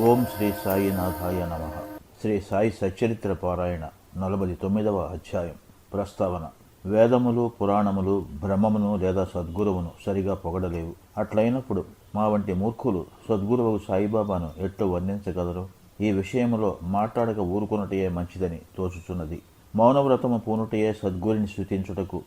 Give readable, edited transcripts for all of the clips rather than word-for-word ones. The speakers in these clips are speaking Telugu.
ఓం శ్రీ సాయినాథాయ నమ. శ్రీ సాయి సచ్చరిత్ర పారాయణ 49వ అధ్యాయం. ప్రస్తావన. వేదములు, పురాణములు బ్రహ్మమును లేదా సద్గురువును సరిగా పొగడలేవు. అట్లయినప్పుడు మా వంటి మూర్ఖులు సద్గురువు సాయిబాబాను ఎట్లు వర్ణించగలరు? ఈ విషయంలో మాట్లాడక ఊరుకున్నటయే మంచిదని తోచుచున్నది. మౌనవ్రతము పూనుటయే సద్గురిని స్తుతించుటకు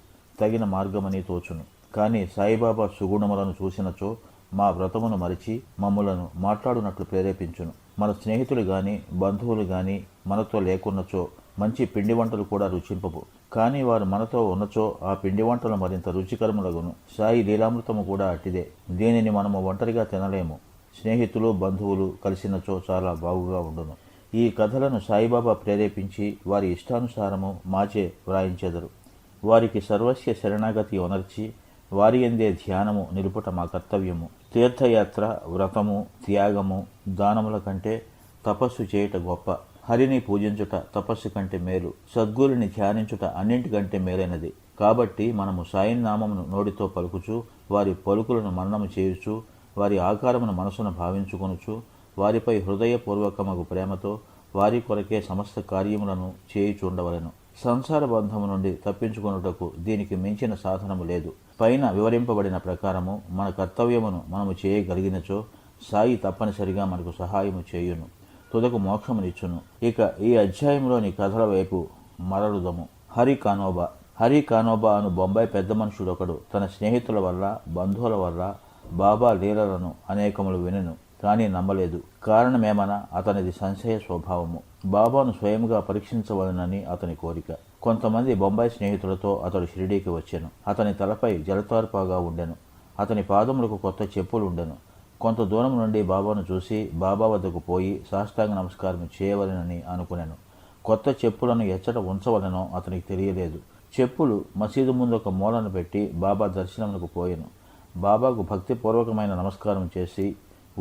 తగిన మార్గమని తోచును. కానీ సాయిబాబా సుగుణములను చూసినచో మా వ్రతమును మరిచి మమ్ములను మాట్లాడునట్లు ప్రేరేపించును. మన స్నేహితులు గాని బంధువులు గాని మనతో లేకున్నచో మంచి పిండి వంటలు కూడా రుచింపవు. కానీ వారు మనతో ఉన్నచో ఆ పిండి వంటలు మరింత రుచికరములగును. సాయి లీలామృతము కూడా అట్టిదే. దీనిని మనము ఒంటరిగా తినలేము. స్నేహితులు బంధువులు కలిసినచో చాలా బాగుగా ఉండును. ఈ కథలను సాయిబాబా ప్రేరేపించి వారి ఇష్టానుసారము మాచే వ్రాయించెదరు. వారికి సర్వస్య శరణాగతి ఒనర్చి వారి యందే ధ్యానము నిలుపుట మా కర్తవ్యము. తీర్థయాత్ర, వ్రతము, త్యాగము, దానముల కంటే తపస్సు చేయుట గొప్ప. హరిని పూజించుట తపస్సు కంటే మేలు. సద్గురుని ధ్యానించుట అన్నింటికంటే మేలైనది. కాబట్టి మనము సాయి నామమును నోటితో పలుకుచు వారి పలుకులను మననము చేయుచు వారి ఆకారమును మనసును భావించుకొనుచు వారిపై హృదయపూర్వకమగు ప్రేమతో వారి కొరకే సమస్త కార్యములను చేయుచుండవలెను. సంసార బంధము నుండి తప్పించుకొనుటకు దీనికి మించిన సాధనము లేదు. పైన వివరింపబడిన ప్రకారము మన కర్తవ్యమును మనము చేయగలిగినచో సాయి తప్పనిసరిగా మనకు సహాయము చేయును, తుదకు మోక్షమునిచ్చును. ఇక ఈ అధ్యాయంలోని కథల వైపు మరలుదము. హరి కానోబా. హరి కానోబా అను బొంబాయి పెద్ద మనుషుడొకడు తన స్నేహితుల వల్ల బంధువుల వల్ల బాబా లీలలను అనేకములు వినెను, కానీ నమ్మలేదు. కారణమేమనా అతనిది సంశయ స్వభావము. బాబాను స్వయంగా పరీక్షించవలనని అతని కోరిక. కొంతమంది బొంబాయి స్నేహితులతో అతడు షిరిడీకి వచ్చెను. అతని తలపై జలతార్పాగా ఉండెను. అతని పాదములకు కొత్త చెప్పులు ఉండెను. కొంత దూరం నుండి బాబాను చూసి బాబా వద్దకు పోయి సాష్టాంగ నమస్కారం చేయవలెనని అనుకునెను. కొత్త చెప్పులను ఎచ్చట ఉంచవలెనో అతనికి తెలియలేదు. చెప్పులు మసీదు ముందు ఒక మూలను పెట్టి బాబా దర్శనమునకు పోయెను. బాబాకు భక్తిపూర్వకమైన నమస్కారం చేసి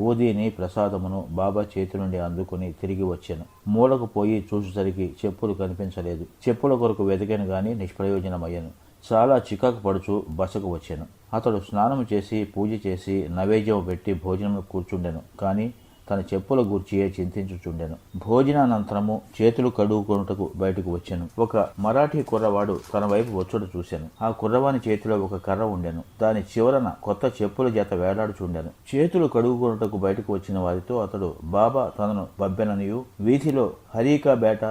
ఊదీని ప్రసాదమును బాబా చేతి నుండి అందుకుని తిరిగి వచ్చాను. మూలకు పోయి చూసేసరికి చెప్పులు కనిపించలేదు. చెప్పుల కొరకు వెతికాను గాని నిష్ప్రయోజనమయ్యాను. చాలా చికాకు పడుచు బసకు వచ్చాను. అతడు స్నానము చేసి పూజ చేసి నైవేద్యం పెట్టి భోజనము కూర్చుండెను. కానీ తన చెప్పుల గూర్చియే చింతించుచుండెను. భోజనానంతరము చేతులు కడుగుకొనుటకు బయటకు వచ్చాను. ఒక మరాఠీ కుర్రవాడు తన వైపు వచ్చుట చూశాను. ఆ కుర్రవాని చేతిలో ఒక కర్ర ఉండెను. దాని చివరన కొత్త చెప్పుల జత వేలాడుచుండెను. చేతులు కడుగుకొనుటకు బయటకు వచ్చిన వారితో అతడు బాబా తనను పంపెననియు వీధిలో హరీకా బేట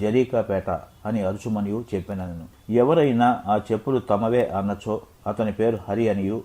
జరీకా పేట అని అరుచుమనియు చెప్పెనను. ఎవరైనా ఆ చెప్పులు తమవే అన్నచో అతని పేరు హరి అనియు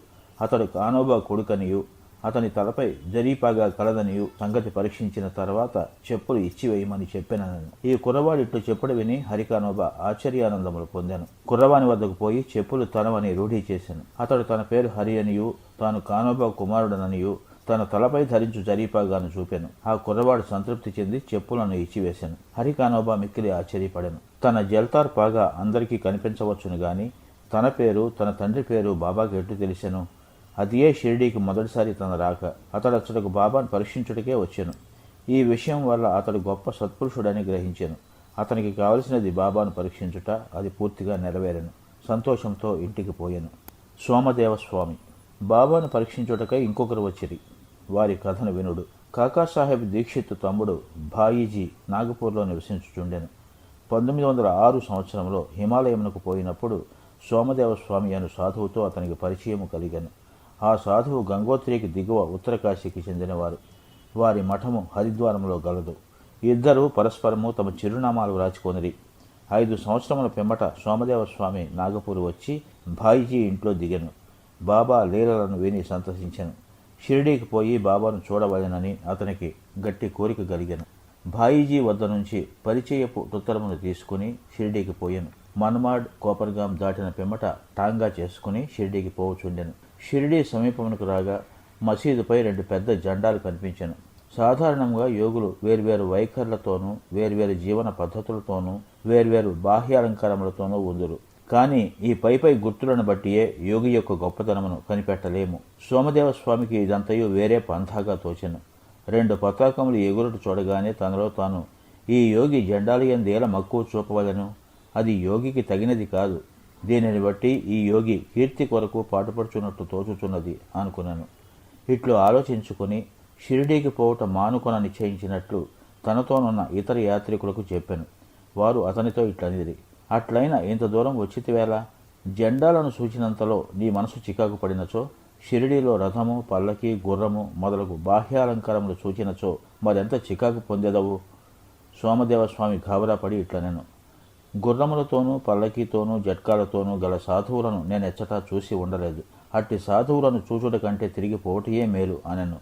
అతడు కానోబా కొడుకనియు అతని తలపై జరీపాగా కలదనియు సంగతి పరీక్షించిన తర్వాత చెప్పులు ఇచ్చివేయమని చెప్పానని. ఈ కుర్రవాడిట్లు చెప్పుడు విని హరికానోబా ఆశ్చర్యానందములు పొందాను. కుర్రవాని వద్దకు పోయి చెప్పులు తనవని రూఢీ చేశాను. అతడు తన పేరు హరి అనియు తాను కానోబా కుమారుడననియు తన తలపై ధరించు జరీపాగాను చూపాను. ఆ కుర్రవాడు సంతృప్తి చెంది చెప్పులను ఇచ్చివేశాను. హరికానోబా మిక్కిలి ఆశ్చర్యపడాను. తన జల్తార్ పాగా అందరికీ కనిపించవచ్చును గాని తన పేరు తన తండ్రి పేరు బాబాకి ఎట్లు తెలిసెను? అదియే షిరిడీకి మొదటిసారి తన రాక. అతడు అతడుకు బాబాను పరీక్షించుటకే వచ్చాను. ఈ విషయం వల్ల అతడు గొప్ప సత్పురుషుడని గ్రహించాను. అతనికి కావలసినది బాబాను పరీక్షించుట. అది పూర్తిగా నెరవేరను. సంతోషంతో ఇంటికి పోయాను. సోమదేవస్వామి. బాబాను పరీక్షించుటకై ఇంకొకరు వచ్చిరి. వారి కథను వినుడు. కాకాసాహెబ్ దీక్షిత్ తమ్ముడు భాయీజీ నాగపూర్లో నివసించుచుండెను. 1906 సంవత్సరంలో హిమాలయమునకు పోయినప్పుడు సోమదేవస్వామి అను సాధువుతో అతనికి పరిచయము కలిగాను. ఆ సాధువు గంగోత్రికి దిగువ ఉత్తరకాశీకి చెందినవారు. వారి మఠము హరిద్వారంలో గలదు. ఇద్దరూ పరస్పరము తమ చిరునామాలు వ్రాచుకొనిరి. 5 సంవత్సరముల పిమ్మట సోమదేవస్వామి నాగపూర్ వచ్చి భాయిజీ ఇంట్లో దిగెను. బాబా లీలలను విని సంతసించెను. షిరిడీకి పోయి బాబాను చూడవలెనని అతనికి గట్టి కోరిక కలిగెను. భాయిజీ వద్ద నుంచి పరిచయపు ఉత్తరమును తీసుకుని షిరిడీకి పోయాను. మన్మాడ్ కోపర్గాం దాటిన పిమ్మట టాంగా చేసుకుని షిరిడీకి పోవచుండెను. షిరిడీ సమీపమునకు రాగా మసీదుపై 2 పెద్ద జెండాలు కనిపించాను. సాధారణంగా యోగులు వేర్వేరు వైఖరులతోనూ వేర్వేరు జీవన పద్ధతులతోనూ వేర్వేరు బాహ్యాలంకారములతోనూ ఉందురు. కానీ ఈ పైపై గుర్తులను బట్టియే యోగి యొక్క గొప్పతనమును కనిపెట్టలేము. సోమదేవస్వామికి ఇదంతయు వేరే పంథాగా తోచెను. 2 పతాకములు ఎగురుట చూడగానే తనలో తాను ఈ యోగి జెండాలయందేల మక్కువ చూపవలను, అది యోగికి తగినది కాదు, దీనిని బట్టి ఈ యోగి కీర్తి కొరకు పాటుపడుచున్నట్టు తోచుచున్నది అనుకున్నాను. ఇట్లు ఆలోచించుకుని షిరిడీకి పోవుట మానుకొన నిశ్చయించినట్లు తనతోనున్న ఇతర యాత్రికులకు చెప్పాను. వారు అతనితో ఇట్లనిది, అట్లయిన ఇంత దూరం వచ్చితివేళ? జెండాలను సూచినంతలో నీ మనసు చికాకు పడినచో, షిరిడీలో రథము, పల్లకి, గుర్రము మొదలగు బాహ్యాలంకారములు సూచినచో మరెంత చికాకు పొందేదవు? సోమదేవస్వామి గాబరాపడి ఇట్లనెను, గుర్రములతోనూ పల్లకీతోనూ జట్కాలతోనూ గల సాధువులను నేనెచ్చటా చూసి ఉండలేదు. అట్టి సాధువులను చూచుట కంటే తిరిగి పోవటయే మేలు అనెను.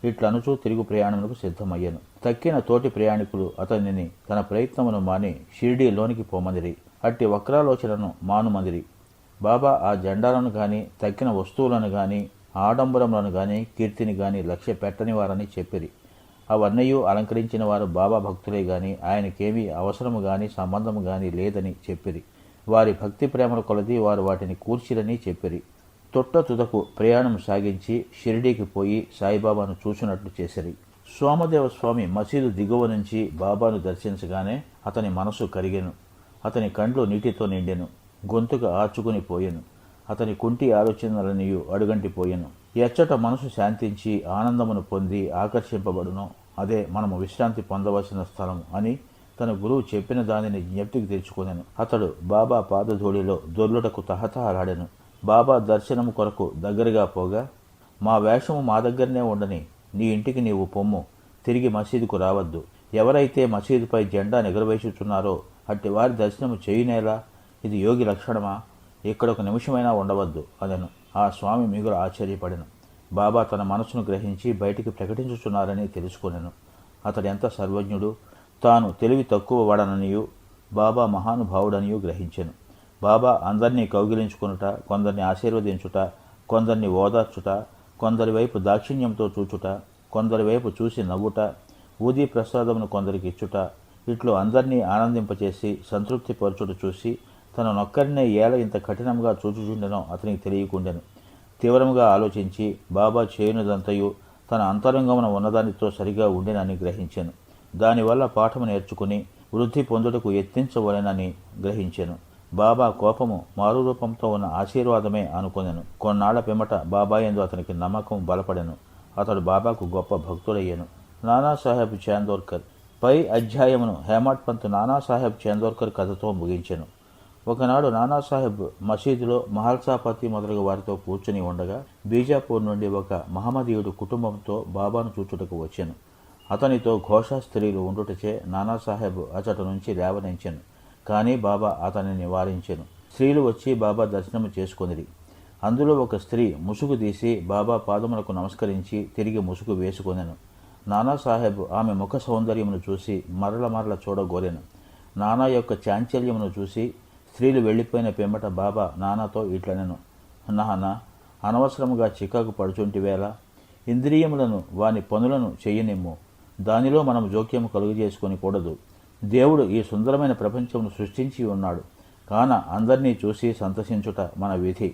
ఇట్లనుచూ తిరుగు ప్రయాణములకు సిద్ధమయ్యను. తక్కిన తోటి ప్రయాణికులు అతనిని తన ప్రయత్నమును మాని షిరిడీలోనికి పోమందిరి. అట్టి వక్రాలోచనను మానుమందిరి. బాబా ఆ జెండాలను గాని తక్కిన వస్తువులను గాని ఆడంబరములను గాని కీర్తిని గాని లక్ష్య పెట్టని వారని చెప్పిరి. అవన్నయూ అలంకరించిన వారు బాబా భక్తులే గాని ఆయనకేమీ అవసరము గాని సంబంధము గాని లేదని చెప్పిరి. వారి భక్తి ప్రేమల కొలది వారు వాటిని కూర్చిరని చెప్పిరి. తొట్ట తుదకు ప్రయాణం సాగించి షిరిడీకి పోయి సాయిబాబాను చూసినట్లు చేసిరి. సోమదేవస్వామి మసీదు దిగువ నుంచి బాబాను దర్శించగానే అతని మనసు కరిగెను. అతని కండ్లు నీటితో నిండెను. గొంతుకు ఆర్చుకుని పోయెను. అతని కుంటి ఆలోచనలనియు అడుగంటిపోయెను. ఎచ్చట మనసు శాంతించి ఆనందమును పొంది ఆకర్షింపబడునో అదే మనము విశ్రాంతి పొందవలసిన స్థలం అని తన గురువు చెప్పిన దానిని జ్ఞప్తికి తెచ్చుకొనెను. అతడు బాబా పాదధూళిలో దొర్లుటకు తహతహలాడెను. బాబా దర్శనము కొరకు దగ్గరగా పోగా, మా వేషము మా దగ్గరనే ఉండని, నీ ఇంటికి నీవు పొమ్ము, తిరిగి మసీదుకు రావద్దు. ఎవరైతే మసీదుపై జెండా ఎగురవేసుచున్నారో అట్టి వారి దర్శనము చేయునేలా? ఇది యోగి లక్షణమా? ఇక్కడ ఒక నిమిషమైనా ఉండవద్దు అనెను. ఆ స్వామి మిగులు ఆశ్చర్యపడెను. బాబా తన మనసును గ్రహించి బయటికి ప్రకటించుచున్నారని తెలుసుకొనెను. అతడు ఎంత సర్వజ్ఞుడు! తాను తెలివి తక్కువ వాడననియు బాబా మహానుభావుడనియు గ్రహించెను. బాబా అందరినీ కౌగిలించుకొనుట, కొందరిని ఆశీర్వదించుట, కొందరిని ఓదార్చుట, కొందరి వైపు దాక్షిణ్యంతో చూచుట, కొందరి వైపు చూసి నవ్వుట, ఊదీ ప్రసాదమును కొందరికి ఇచ్చుట, ఇట్లు అందరినీ ఆనందింపచేసి సంతృప్తి పరచుట చూసి తననొక్కరినే ఏల ఇంత కఠినంగా చూచుచుండెనో అతనికి తెలియకుండెను. తీవ్రముగా ఆలోచించి బాబా చేయునదంతయు తన అంతరంగమున ఉన్నదానితో సరిగా ఉండెనని గ్రహించెను. దానివల్ల పాఠము నేర్చుకుని వృద్ధి పొందుటకు యత్నించవలెనని గ్రహించెను. బాబా కోపము మారు రూపంతో ఉన్న ఆశీర్వాదమే అనుకొనెను. కొన్నాళ్ల పిమ్మట బాబాయందు అతనికి నమ్మకం బలపడెను. అతడు బాబాకు గొప్ప భక్తుడయ్యెను. నానాసాహెబ్ చాందోర్కర్ పై అధ్యాయమును హేమాడ్ పంత్ నానాసాహెబ్ చాందోర్కర్ కథతో ముగించెను. ఒకనాడు నానాసాహెబ్ మసీదులో మహల్సాపతి మొదలగు వారితో కూర్చుని ఉండగా బీజాపూర్ నుండి ఒక మహమ్మదీయుడు కుటుంబంతో బాబాను చూచుటకు వచ్చెను. అతనితో ఘోషా స్త్రీలు ఉండుటచే నానాసాహెబ్ అచట నుంచి లేవనించెను. కానీ బాబా అతనిని నివారించెను. స్త్రీలు వచ్చి బాబా దర్శనము చేసుకొనిరి. అందులో ఒక స్త్రీ ముసుగు తీసి బాబా పాదములకు నమస్కరించి తిరిగి ముసుగు వేసుకొనెను. నానాసాహెబ్ ఆమె ముఖ సౌందర్యమును చూసి మరల మరల చూడగోరెను. నానా యొక్క చాంచల్యమును చూసి స్త్రీలు వెళ్ళిపోయిన పిమ్మట బాబా నానాతో ఇట్లనెను, నాన్న, అనవసరముగా చికాకు పడుచుంటివేళ? ఇంద్రియములను వాని పనులను చెయ్యనిమ్ము. దానిలో మనం జోక్యము కలుగజేసుకొని కూడదు. దేవుడు ఈ సుందరమైన ప్రపంచమును సృష్టించి ఉన్నాడు. కాన అందరినీ చూసి సంతసించుట మన విధి.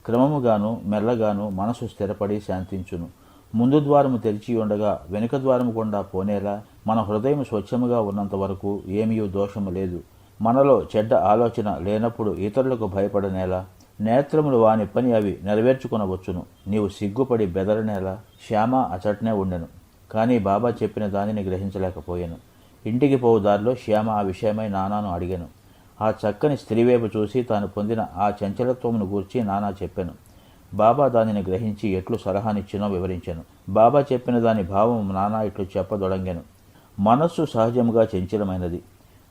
క్రమముగాను మెల్లగాను మనసు స్థిరపడి శాంతించును. ముందు ద్వారము తెరిచి ఉండగా వెనుక ద్వారము గుండా పోనేలా మన హృదయం స్వచ్ఛముగా ఉన్నంత వరకు ఏమీ దోషము లేదు. మనలో చెడ్డ ఆలోచన లేనప్పుడు ఇతరులకు భయపడనేలా? నేత్రములు వాని పని అవి నెరవేర్చుకొనవచ్చును. నీవు సిగ్గుపడి బెదరనేలా? శ్యామ అచటనే ఉండెను. కానీ బాబా చెప్పిన దానిని గ్రహించలేకపోయాను. ఇంటికి పోవు దారిలో శ్యామ ఆ విషయమై నానాను అడిగాను. ఆ చక్కని స్త్రీవైపు చూసి తాను పొందిన ఆ చంచలత్వమును గూర్చి నానా చెప్పాను. బాబా దానిని గ్రహించి ఎట్లు సలహానిచ్చినో వివరించాను. బాబా చెప్పిన దాని భావం నానా ఇట్లు చెప్పదొడంగాను. మనస్సు సహజముగా చంచలమైనది.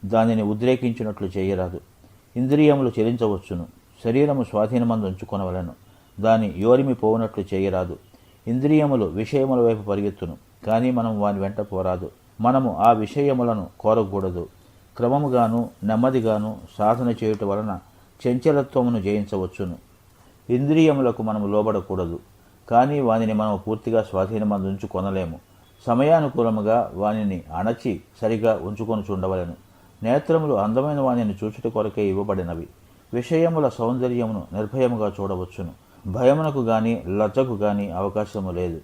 దానిని ఉద్రేకించినట్లు చేయరాదు. ఇంద్రియములు చెలించవచ్చును. శరీరము స్వాధీనమందు ఉంచుకొనవలను. దాని యోరిమి పోవునట్లు చేయరాదు. ఇంద్రియములు విషయముల వైపు పరిగెత్తును, కానీ మనం వాని వెంట పోరాదు. మనము ఆ విషయములను కోరకూడదు. క్రమముగాను నెమ్మదిగాను సాధన చేయుట వలన చంచలత్వమును జయించవచ్చును. ఇంద్రియములకు మనము లోబడకూడదు, కానీ వానిని మనము పూర్తిగా స్వాధీనమందు ఉంచుకొనలేము. సమయానుకూలముగా వానిని అణచి సరిగా ఉంచుకొని చూడవలెను. నేత్రములు అందమైన వానిని చూచుట కొరకే ఇవ్వబడినవి. విషయముల సౌందర్యమును నిర్భయముగా చూడవచ్చును. భయమునకు గాని లజ్జకు గాని అవకాశము లేదు.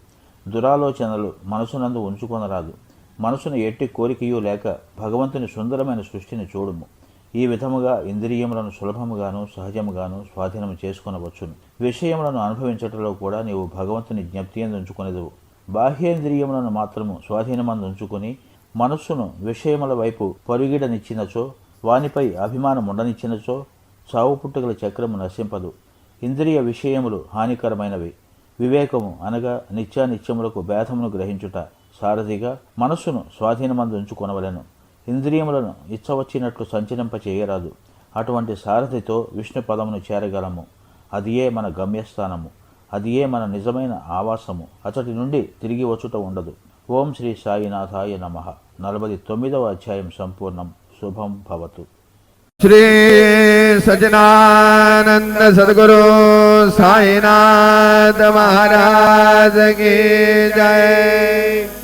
దురాలోచనలు మనసునందు ఉంచుకొనరాదు. మనసును ఎట్టి కోరికయూ లేక భగవంతుని సుందరమైన సృష్టిని చూడుము. ఈ విధముగా ఇంద్రియములను సులభముగాను సహజముగాను స్వాధీనము చేసుకొనవచ్చును. విషయములను అనుభవించటంలో కూడా నీవు భగవంతుని జ్ఞప్తి యందు ఉంచుకొనెదవు. బాహ్యేంద్రియములను మాత్రము స్వాధీనమందు ఉంచుకుని మనస్సును విషయముల వైపు పరుగిడనిచ్చినచో, వానిపై అభిమానం ఉండనిచ్చినచో చావు పుట్టుకల చక్రము నశింపదు. ఇంద్రియ విషయములు హానికరమైనవి. వివేకము అనగా నిత్యానిత్యములకు భేదమును గ్రహించుట సారథిగా మనస్సును స్వాధీనమందు ఉంచుకొనవలెను. ఇంద్రియములను ఇచ్చవచ్చినట్లు సంచరింప చేయరాదు. అటువంటి సారథితో విష్ణు పదమును చేరగలము. అదియే మన గమ్యస్థానము. అదియే మన నిజమైన ఆవాసము. అతడి నుండి తిరిగి వచ్చుట ఉండదు. ఓం శ్రీ సాయినాథాయ నమః. 49వ అధ్యాయం సంపూర్ణం. శుభం భవతు. శ్రీ సజ్జనానంద సద్గురు సాయినాథ మహారాజ్ కీ జై.